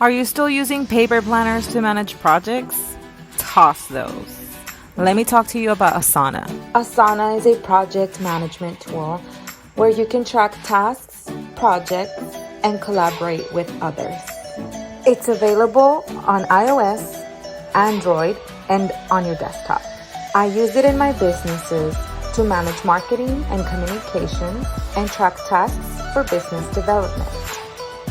Are you still using paper planners to manage projects? Toss those. Let me talk to you about Asana. Asana is a project management tool where you can track tasks, projects, and collaborate with others. It's available on iOS, Android, and on your desktop. I use it in my businesses to manage marketing and communications and track tasks for business development.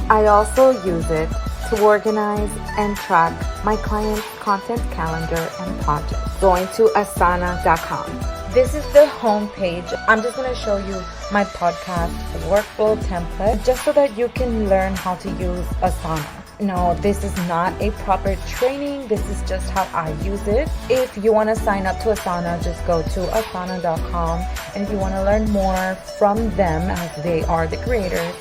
I also use it to organize and track my clients' content calendar and projects. Going to asana.com. This is the home page. I'm just going to show you my podcast workflow template just so that you can learn how to use Asana. No, this is not a proper training. This is just how I use it. If you want to sign up to Asana, just go to asana.com. And if you want to learn more from them, as they are the creators,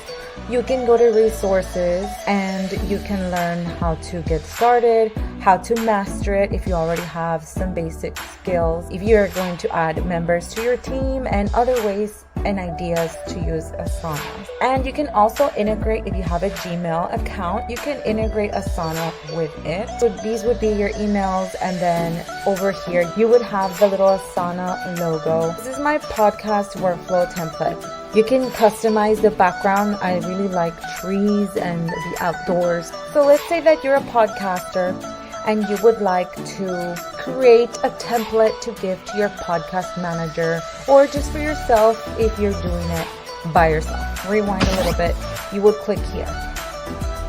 you can go to resources and you can learn how to get started, how to master it if you already have some basic skills, if you're going to add members to your team, and other ways and ideas to use Asana. And you can also integrate, if you have a Gmail account, you can integrate Asana with it. So these would be your emails, and then over here you would have the little Asana logo. This is my podcast workflow template. You can customize the background. I really like trees and the outdoors. So let's say that you're a podcaster and you would like to create a template to give to your podcast manager, or just for yourself if you're doing it by yourself. Rewind a little bit. You would click here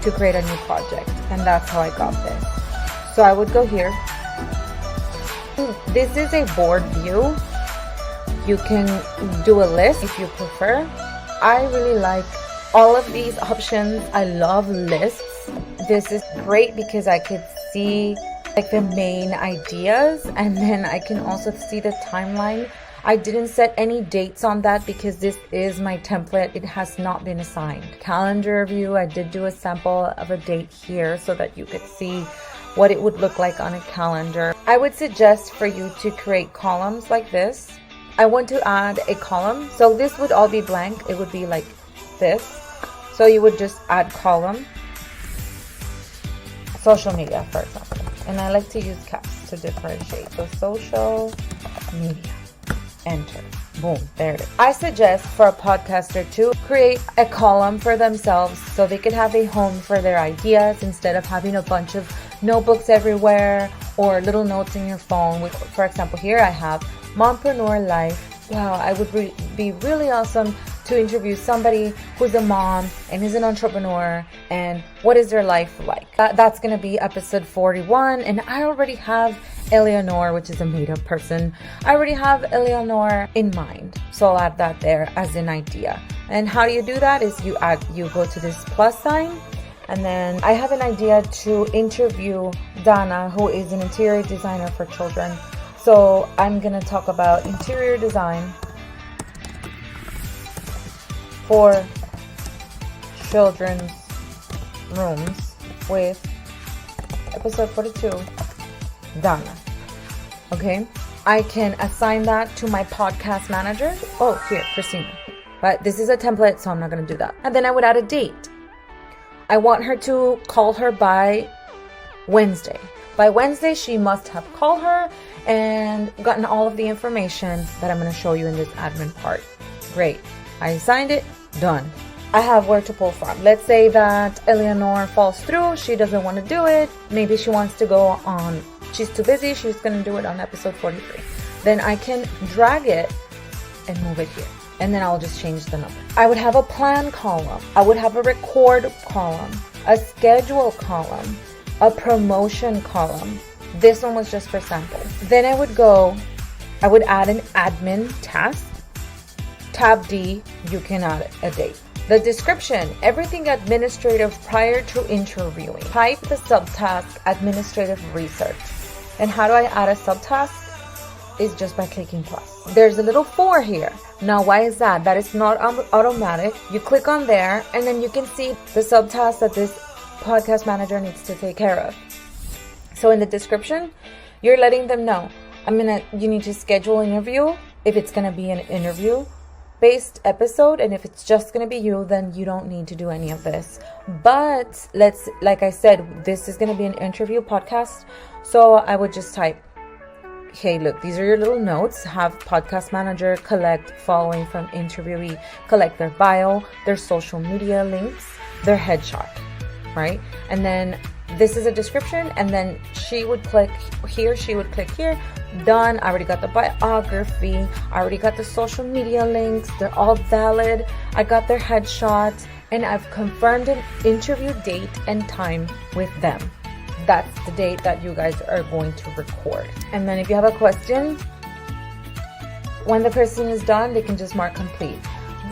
to create a new project, and that's how I got this. So I would go here. This is a board view. You can do a list if you prefer. I really like all of these options. I love lists. This is great because I could see like the main ideas, and then I can also see the timeline. I didn't set any dates on that because this is my template. It has not been assigned. Calendar view, I did do a sample of a date here so that you could see what it would look like on a calendar. I would suggest for you to create columns like this. I want to add a column. So this would all be blank. It would be like this. So you would just add column. Social media, for example. And I like to use caps to differentiate. So social media. Enter. Boom. There it is. I suggest for a podcaster to create a column for themselves so they could have a home for their ideas instead of having a bunch of notebooks everywhere or little notes in your phone. With, for example, here I have Mompreneur Life. Wow, I would be really awesome to interview somebody who's a mom and is an entrepreneur, and what is their life like. That's going to be episode 41, and I already have Eleanor, which is a made-up person. I already have Eleanor in mind, so I'll add that there as an idea. And how do you do that is you go to this plus sign, and then I have an idea to interview Dana, who is an interior designer for children. So I'm going to talk about interior design for children's rooms with episode 42, Dana. Okay, I can assign that to my podcast manager. Oh, here, Christina. But this is a template, so I'm not going to do that. And then I would add a date. I want her to call her by Wednesday. By Wednesday, she must have called her and gotten all of the information that I'm going to show you in this admin part. Great. I assigned it. Done. I have where to pull from. Let's say that Eleanor falls through. She doesn't want to do it. Maybe she wants to go on. She's too busy. She's going to do it on episode 43. Then I can drag it and move it here. And then I'll just change the number. I would have a plan column. I would have a record column, a schedule column, a promotion column. This one was just for samples. Then I would add an admin task. Tab D, you can add a date. The description, everything administrative prior to interviewing. Type the subtask administrative research. And how do I add a subtask? Is just by clicking plus. There's a little 4 here. Now, why is that? That is not automatic. You click on there and then you can see the subtask that this podcast manager needs to take care of. So in the description, you're letting them know, you need to schedule an interview if it's going to be an interview. based episode, and if it's just going to be you, then you don't need to do any of this. But like I said, this is going to be an interview podcast, so I would just type, hey, look, these are your little notes. Have podcast manager collect following from interviewee, collect their bio, their social media links, their headshot, right? And then this is a description, and then she would click here, done. I already got the biography, I already got the social media links, they're all valid, I got their headshot, and I've confirmed an interview date and time with them. That's the date that you guys are going to record. And then if you have a question, when the person is done, they can just mark complete.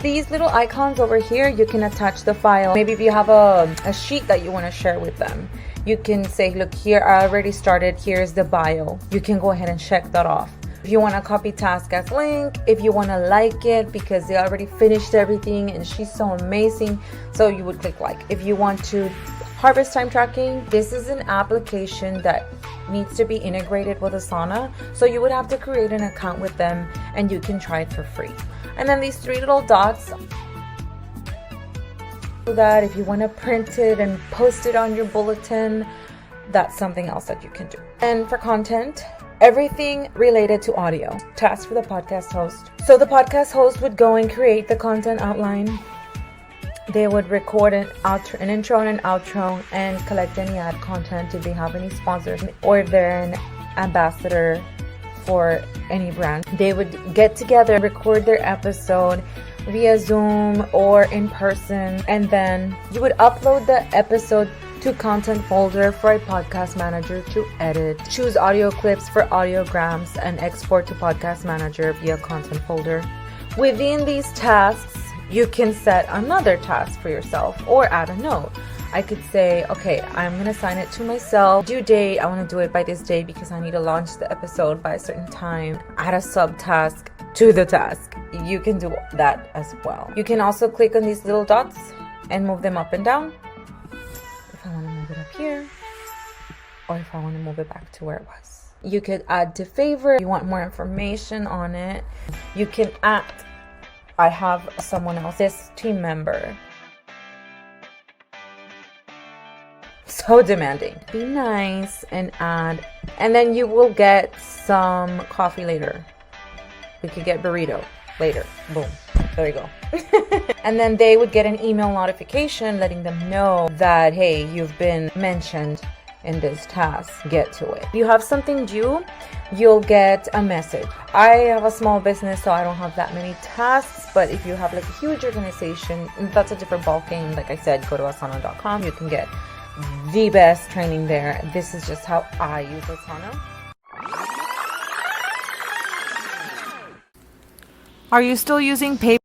These little icons over here, you can attach the file. Maybe if you have a sheet that you want to share with them, you can say, look here, I already started, here's the bio. You can go ahead and check that off. If you want to copy task as link, if you want to like it because they already finished everything and she's so amazing, so you would click like. If you want to harvest time tracking, this is an application that needs to be integrated with Asana, so you would have to create an account with them and you can try it for free. And then these three little dots, so that if you want to print it and post it on your bulletin, that's something else that you can do. And for content, everything related to audio. Tasks for the podcast host. So the podcast host would go and create the content outline. They would record an intro and an outro, and collect any ad content if they have any sponsors, or if they're an ambassador for any brand. They would get together, record their episode via Zoom or in person, and then you would upload the episode to content folder for a podcast manager to edit. Choose audio clips for audiograms and export to podcast manager via content folder. Within these tasks, you can set another task for yourself or add a note. I could say, okay, I'm going to assign it to myself. Due date, I want to do it by this day because I need to launch the episode by a certain time. Add a subtask to the task. You can do that as well. You can also click on these little dots and move them up and down. If I want to move it up here, or if I want to move it back to where it was. You could add to favorite. If you want more information on it, you can add, I have someone else, this team member. So demanding. Be nice and add, and then you will get some coffee later. We could get burrito later. Boom. There you go. And then they would get an email notification letting them know that, hey, you've been mentioned in this task. Get to it. If you have something due, you'll get a message. I have a small business, so I don't have that many tasks, but if you have like a huge organization, that's a different ballgame. Like I said, go to asana.com. You can get the best training there. This is just how I use Asana. Are you still using paper?